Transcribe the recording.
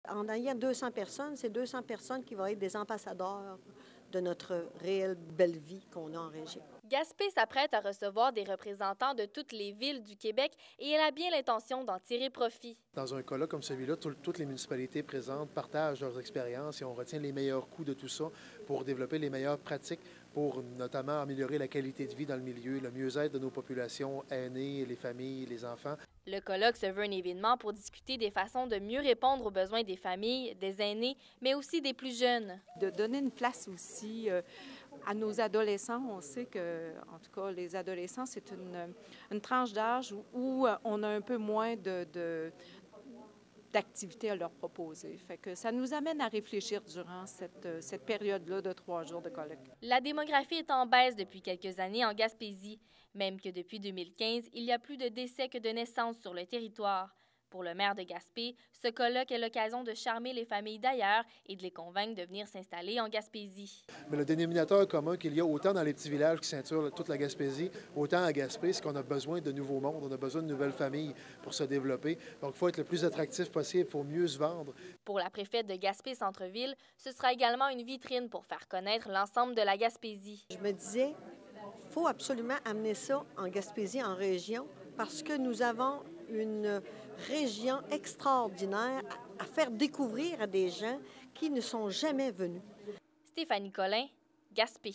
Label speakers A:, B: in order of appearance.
A: En ayant 200 personnes, c'est 200 personnes qui vont être des ambassadeurs de notre réelle belle vie qu'on a en région.
B: Gaspé s'apprête à recevoir des représentants de toutes les villes du Québec et elle a bien l'intention d'en tirer profit.
C: Dans un cas comme celui-là, toutes les municipalités présentes partagent leurs expériences et on retient les meilleurs coups de tout ça pour développer les meilleures pratiques pour notamment améliorer la qualité de vie dans le milieu, le mieux-être de nos populations aînées, les familles, les enfants.
B: Le colloque se veut un événement pour discuter des façons de mieux répondre aux besoins des familles, des aînés, mais aussi des plus jeunes.
D: De donner une place aussi à nos adolescents. On sait que, en tout cas, les adolescents, c'est une tranche d'âge où on a un peu moins d'activités à leur proposer. Fait que ça nous amène à réfléchir durant cette période-là de 3 jours de colloque.
B: La démographie est en baisse depuis quelques années en Gaspésie, même que depuis 2015, il y a plus de décès que de naissances sur le territoire. Pour le maire de Gaspé, ce colloque est l'occasion de charmer les familles d'ailleurs et de les convaincre de venir s'installer en Gaspésie.
C: Mais le dénominateur commun qu'il y a autant dans les petits villages qui ceinturent toute la Gaspésie, autant à Gaspé, c'est qu'on a besoin de nouveaux mondes, on a besoin de nouvelles familles pour se développer. Donc, il faut être le plus attractif possible, il faut mieux se vendre.
B: Pour la préfète de Gaspé-Centreville, ce sera également une vitrine pour faire connaître l'ensemble de la Gaspésie.
A: Je me disais, il faut absolument amener ça en Gaspésie, en région, parce que nous avons une région extraordinaire à faire découvrir à des gens qui ne sont jamais venus.
B: Stéphanie Collin, Gaspé.